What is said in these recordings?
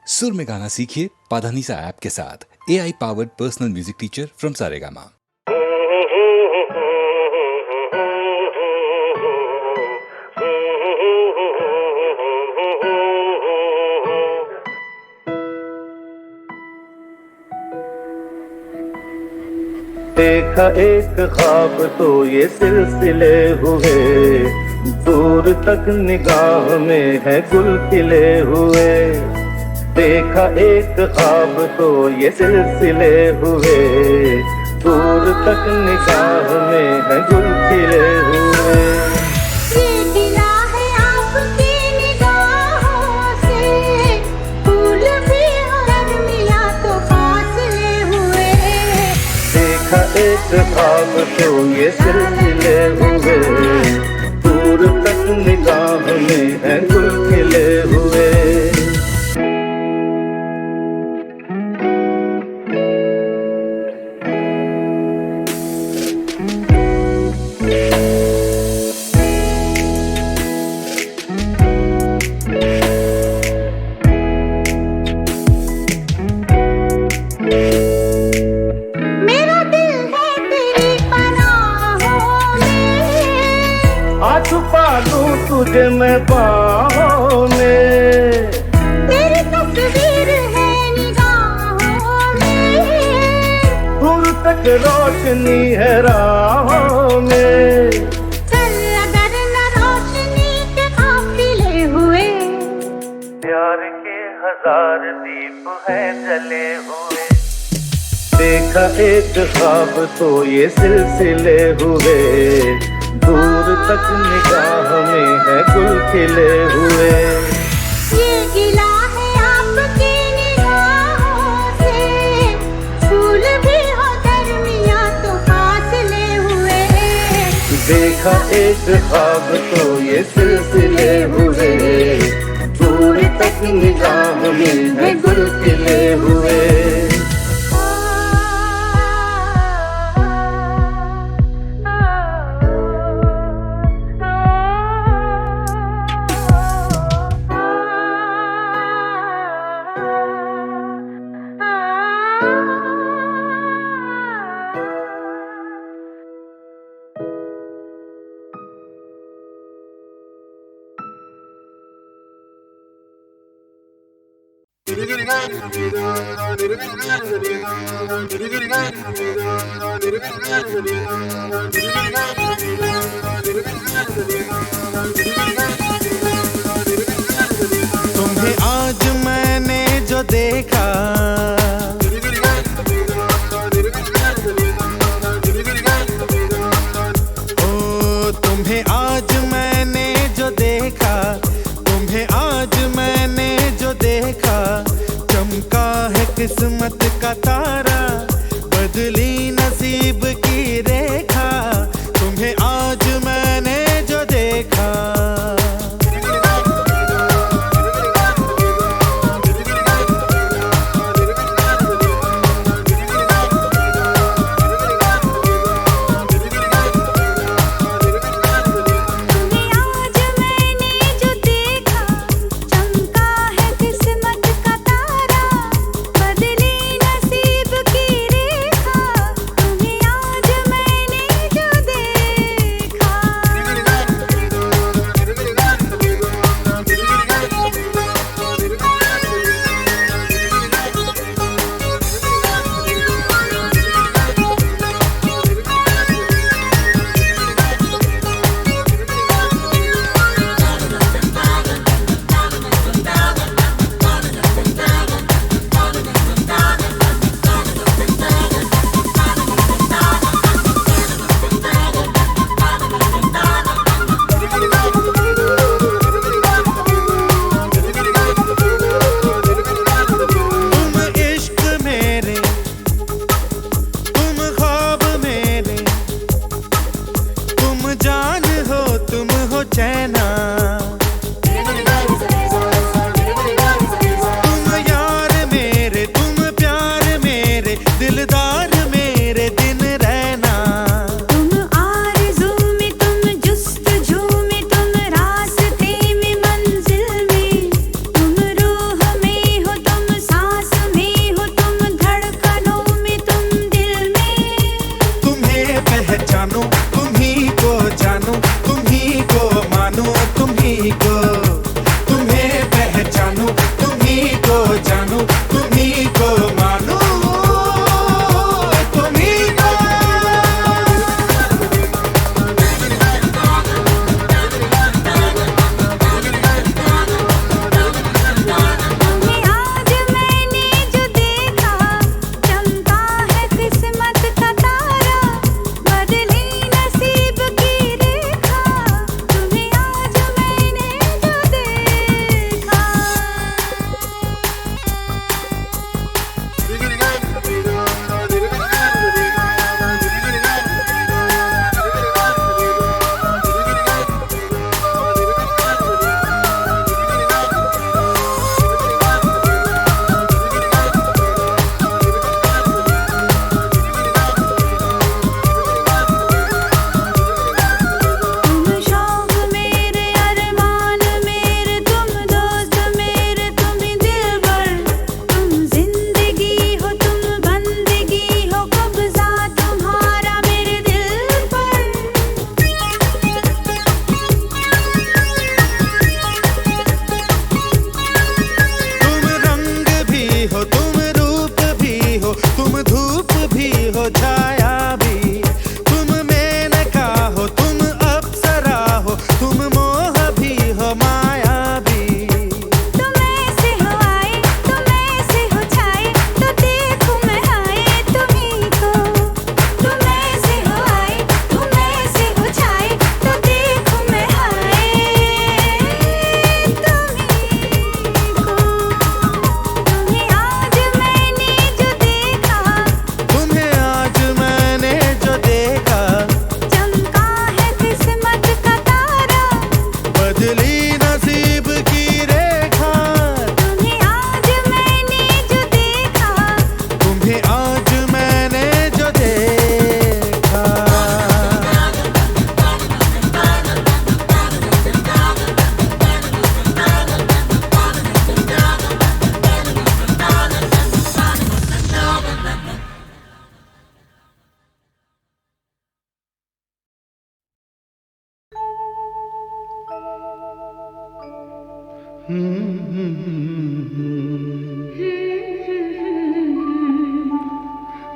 सुर में गाना सीखिए पाधानीसा ऐप के साथ। AI powered personal music teacher from Saregama. देखा एक ख्वाब तो ये सिलसिले हुए, दूर तक निगाह में है गुल खिले हुए। देखा एक ख्वाब तो ये सिलसिले हुए, दूर तक निगाह में है गुल खिले हुए। एक ख्वाब तो ये सिलसिले हुए, दूर तक निगाह में है गुल खिले हुए। छुपा लूं तुझे मैं बाहों में, तेरी तस्वीर है निगाहों में, दूर तक रोशनी है राहों में। चल अगर न रोशनी के काफिले हुए, प्यार के 1000 दीप हैं जले हुए। देखा एक ख्वाब तो ये सिलसिले हुए, दूर तक निगाह में है गुल खिले हुए। ये गिला है आपकी निगाहों से, फूल भी हो दरमियां तो फासले हुए। देखा एक ख्वाब तो ये सिलसिले हुए, दूर तक निगाह में है गुल खिले हुए। तुम्हें आज मैंने जो देखा, ओ तुम्हें आज मैंने जो देखा, तुम्हें आज मैंने जो देखा, चमका है किस्मत का तारा, बदली नसीब की रेखा। तुम्हें आज मैंने जो देखा, चमका है किस्मत का तारा, बदली नसीब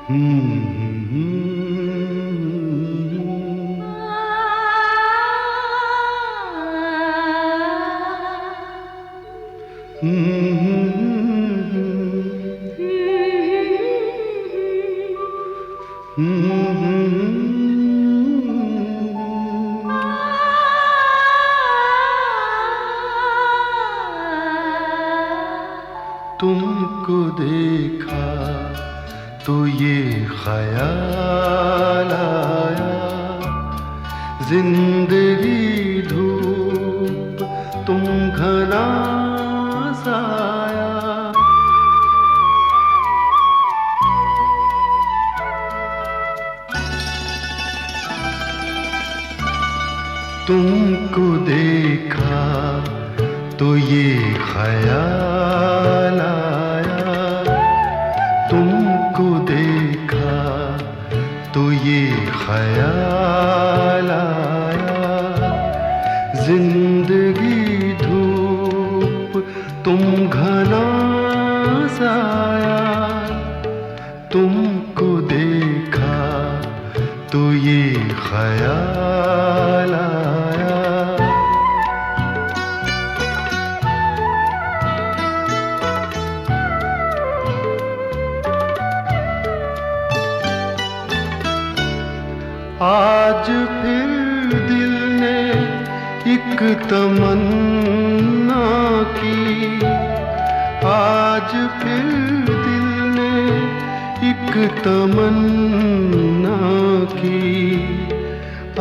तुमको देखा तो ये ख्याल आया, जिंदगी धूप तुम घना साया। तुमको देखा तो ये ख्याल आया, तुमको देखा तो ये ख्याल आया, जिंदगी धूप तुम घना साया। तुमको देखा तो ये ख्याल आया। आज फिर दिल ने एक तमन्ना की, आज फिर दिल ने एक तमन्ना की,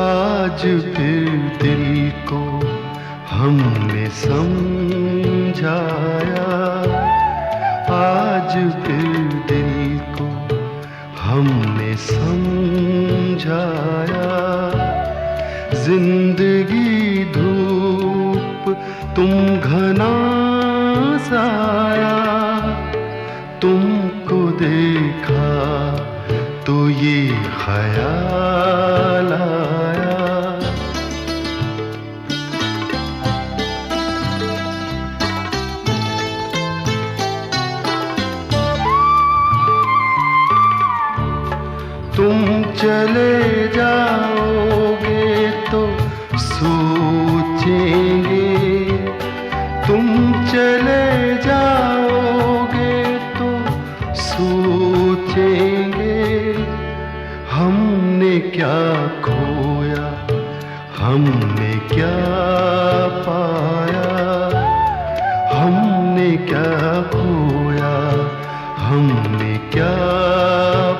आज फिर दिल को हमने समझाया, आज फिर दिल को हमने समझाया। जिंदगी धूप तुम घना साया। तुमको देखा तो ये ख्याल आया। तुम चले जाओगे तो सोचेंगे, तुम चले जाओगे तो सोचेंगे, हमने क्या खोया हमने क्या पाया, हमने क्या खोया हमने क्या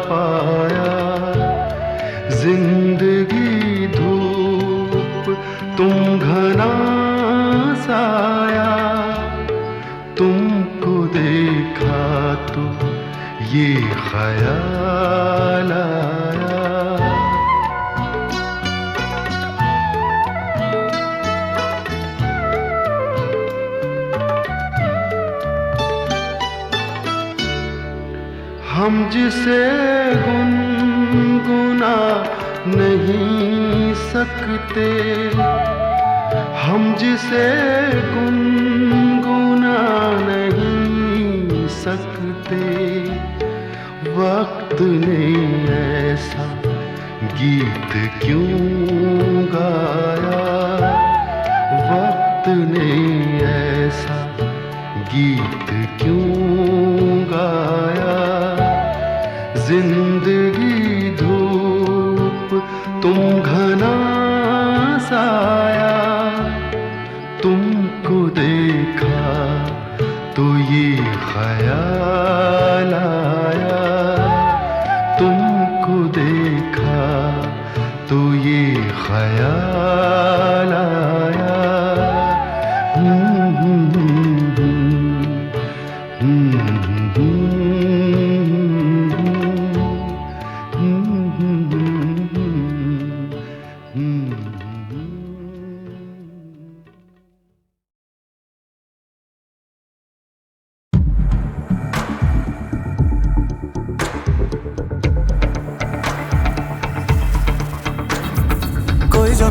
पाया। जिंदगी धूप तुम घना साया। तुमको देखा तो ये ख्याल आया। हम जिसे गुनगुना नहीं सकते, हम जिसे गुनगुना नहीं सकते, वक्त ने ऐसा गीत क्यों गाया, वक्त ने ऐसा गीत क्यों गाया। जिंदगी धूप तुम घना साया। तुमको देखा तो ये ख्याल आया। तुमको देखा तो ये ख्याल आया।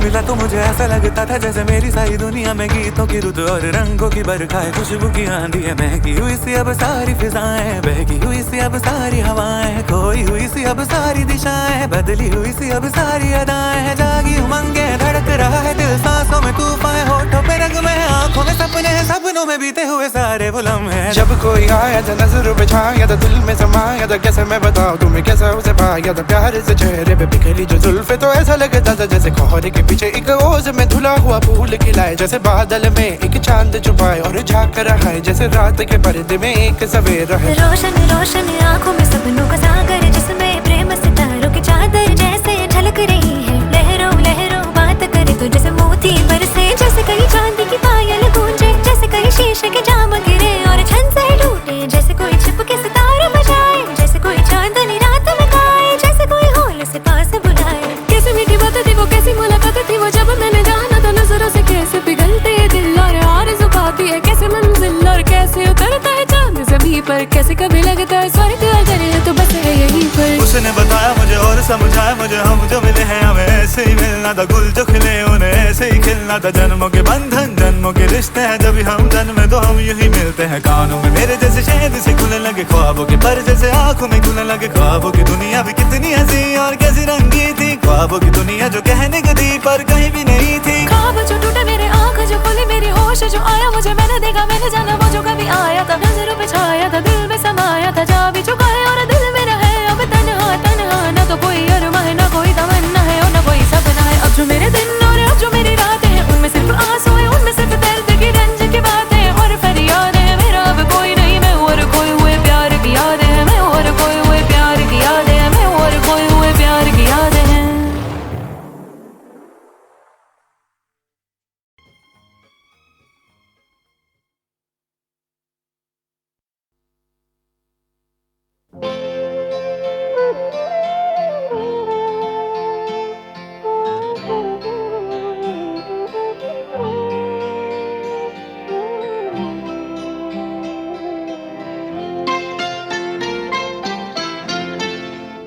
मिला तो मुझे ऐसा लगता था जैसे मेरी सारी दुनिया में गीतों की रुत और रंगों की बरखा है, खुशबू की आंधी है, महकी हुई सी अब सारी फिजाएं, बहकी हुई सी अब सारी हवाएं, खोई हुई सी अब सारी दिशाएं, बदली हुई सी अब सारी अदाएं हैं, जागी उमंगे धड़क रहा है दिल, सांसों में तूफान, होठों पे नगमे हैं, आंखों में सपने हैं, सपनों में बीते हुए सारे वो लम्हे हैं। जब कोई आया था नजरों पे छाया था, दिल में समाया था, कैसे मैं बताऊं तुम्हें कैसा उसे पाया था, प्यार से चेहरे पे बिखरी जो जुल्फे तो ऐसा लगता था जैसे कोहरे के पीछे एक ओस में धुला हुआ फूल खिलाए, जैसे बादल में एक चांद छुपाए और झांक रहा है जैसे रात के पर्दे में एक सवेरा है। रोशन रोशन आंखों में सपनों का सागर, जिसमें प्रेम सितारों की चादर जैसे झलक रही है, लहरों लहरों बात करे तो जैसे मोती बरसे, जैसे कहीं चांदी की पायल गूंजे, जैसे कहीं शीशे के जाम गिरे और छन से टूटे, जैसे कोई छिप के सितारे बजाए, जैसे कोई चांदनी रात में गाए, जैसे कोई होल से पास बुलाए। कैसे मीठी बात थी वो, कैसी मुलाकात थी वो, जब मैंने जाना था नजरों से कैसे पिघलते हैं दिल और आरज़ू पाती है कैसे मंजिल, और कैसे उतरता है चांद ज़मीं पर, कैसे कभी लगता है स्वर्ग अगर है तो बस है यहीं पर। उसने बताया मुझे और समझाया मुझे, हम जो मिले हैं हमें ऐसे ही मिलना था, गुल जो खिले उन्हें ऐसे ही खिलना था, जन्मों के बंधन जन्मों के रिश्ते हैं, जब हम जन्मे तो हम यूं ही मिलते हैं, कानों में मेरे जैसे शहद से खुलने लगे ख्वाबों के पर, जैसे आंखों में खुलने लगे ख्वाबों की दुनिया भी कितनी हंसी और कैसी रंगी थी, ख्वाबों की दुनिया जो कहने को दी पर कहीं भी नहीं थी। ख्वाब जो टूटे मेरे आँख जो खोली मेरी होश जो आया मुझे, मैंने देखा मैंने जाना वो जो कभी आया था, नजरों पे छाया था दिल में समाया था, जा भी चुका है और दिल मेरा है अब तन्हा तन्हा, ना तो कोई अरमा है ना कोई तमन्ना है और ना कोई सपना है, अब जो मेरे दिन और अब जो मेरी रातें हैं उनमें सिर्फ आंसू है, उनमें सिर्फ दर्द की रंज की बातें और फरियाद है, मेरा अब कोई नहीं मैं और कोई हुए प्यार की याद है, मैं और कोई हुए प्यार की याद है, मैं और कोई हुए प्यार की याद है।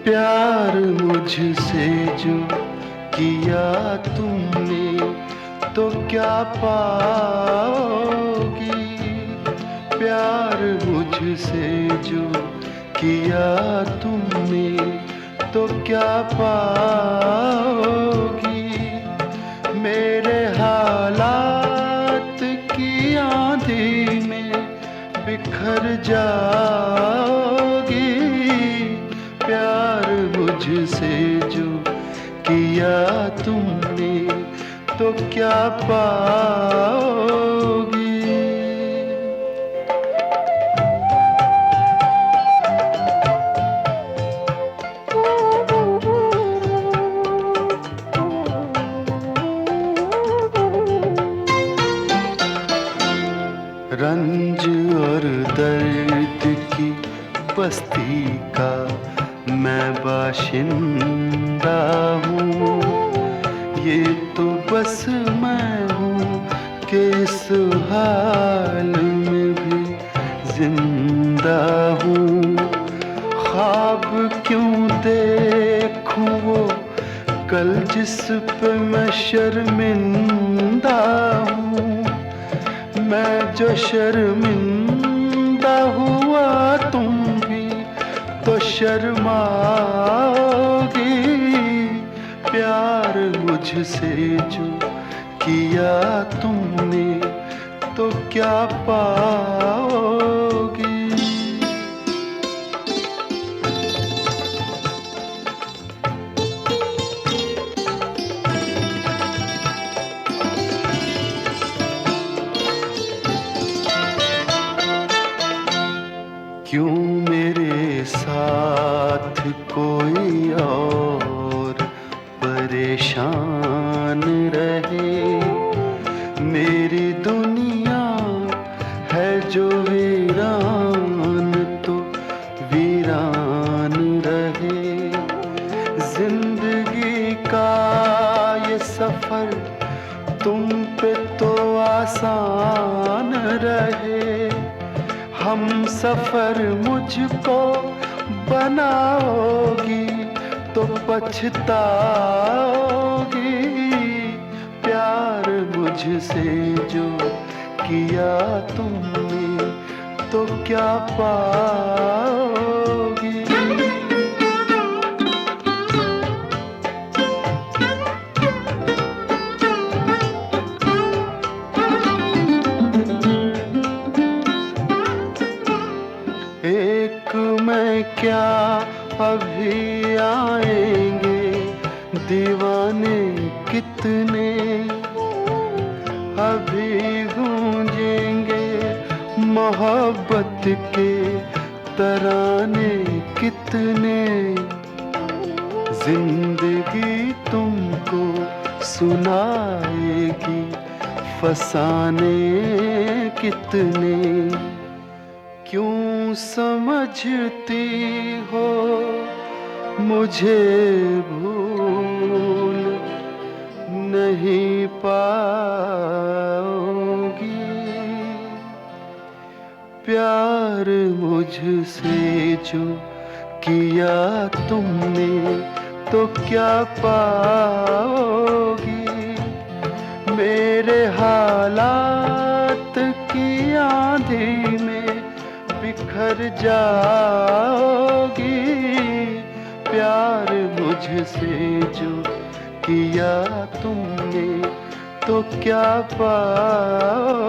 प्यार मुझसे जो किया तुमने तो क्या पाओगी, प्यार मुझसे जो किया तुमने तो क्या पाओगी, मेरे हालात की आंधी में बिखर जाओगी, प्यार मुझसे जो किया तुमने तो क्या पाओगी। रंज और दर्द की बस्ती का मैं बाशिंदा हूँ, ये तो बस मैं हूँ कि इस हाल में भी जिंदा हूँ, ख्वाब क्यों देखूँ वो कल जिस पे मैं शर्मिंदा हूँ, मैं जो शर्मिंदा हुआ तुम भी तो शर्माओगी, प्यार मुझसे जो किया तुमने तो क्या पाओगी। क्यों मेरे साथ कोई और परेशान रहे, मेरी दुनिया है जो वीरान तो वीरान रहे, जिंदगी का ये सफर तुम पे तो आसान रहे, हम सफर मुझको बनाओगी तो पछताओगी, मुझसे जो किया तुमने तो क्या पाओगी। एक मैं क्या अभी आएंगे दीवाने कितने, अभी गूंजेंगे मोहब्बत के तराने कितने। जिंदगी तुमको सुनाएगी फसाने कितने। क्यों समझती हो मुझे भूल नहीं पाओगी। प्यार मुझसे जो किया तुमने तो क्या पाओगी। मेरे हालात की आंधी में बिखर जाओगी। प्यार मुझसे जो किया तुमने तो क्या पाओगी।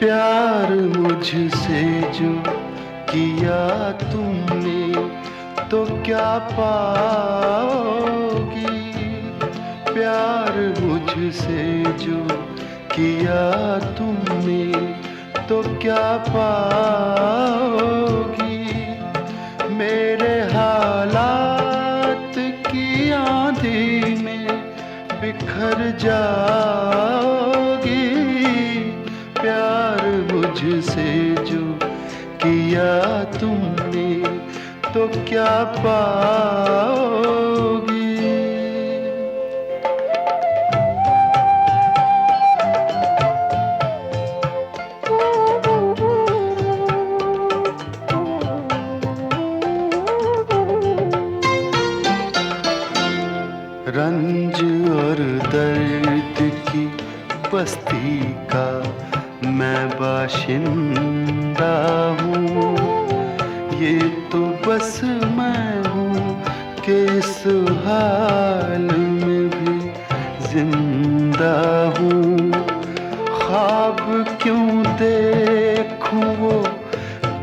प्यार मुझसे जो किया तुमने तो क्या पाओगी। प्यार मुझसे जो किया तुमने तो क्या पाओगी। मेरे हालात की आंधी में बिखर जाओगी। प्यार मुझसे जो किया तुमने तो क्या पाओगी। रंज और दर्द की बस्ती का मैं बाशिंदा हूँ। ये तो बस मैं हूँ कि इस हाल में भी जिंदा हूँ। ख्वाब क्यों देखूँ वो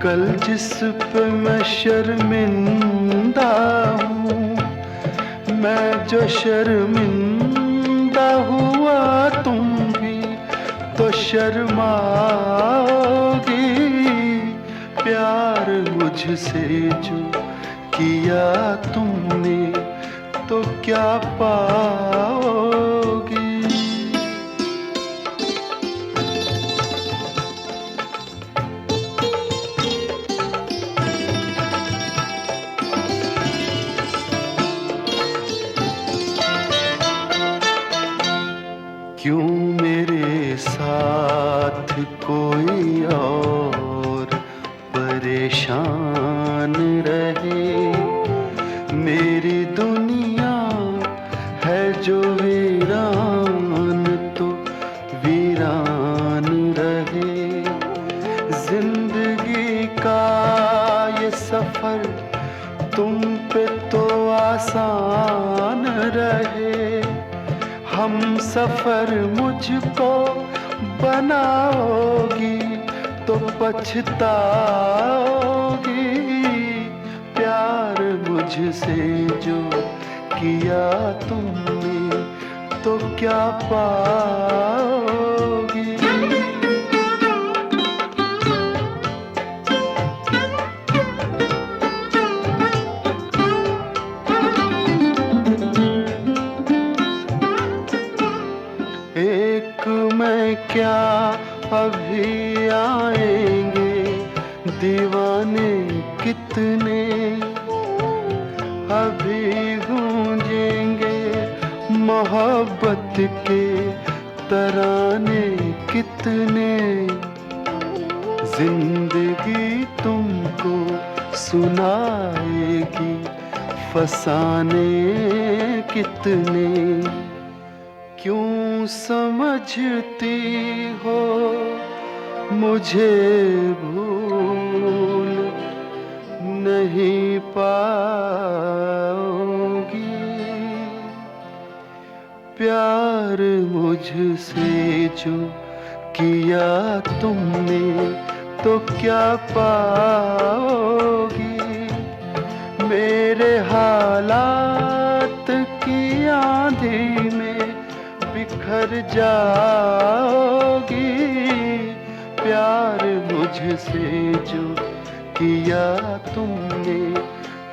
कल जिस पे मैं शर्मिंदा हूँ। मैं जो शर्मिंदा हुआ तुम भी तो शर्माओगी। प्यार मुझसे जो किया तुमने तो क्या पाओगी। क्यों मेरे साथ कोई और परेशान रहे। मेरी दुनिया है जो वीरान तो वीरान रहे। जिंदगी का ये सफर तुम पे तो आसान रहे। हम सफर मुझको बनाओगी तो पछताओगी। प्यार मुझसे जो किया तुमने तो क्या पाओगी। एक मैं क्या अभी आएंगे दीवाने कितने, अभी गूंजेंगे मोहब्बत के तराने कितने। जिंदगी तुमको सुनाएगी फसाने कितने। क्यों समझती हो मुझे भूल नहीं पाओगी। प्यार मुझसे जो किया तुमने तो क्या पाओगी। मेरे हालात की आंधी में बिखर जाओगी। प्यार मुझसे जो किया तुमने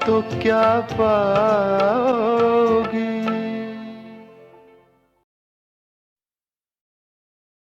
तो क्या पाओगी।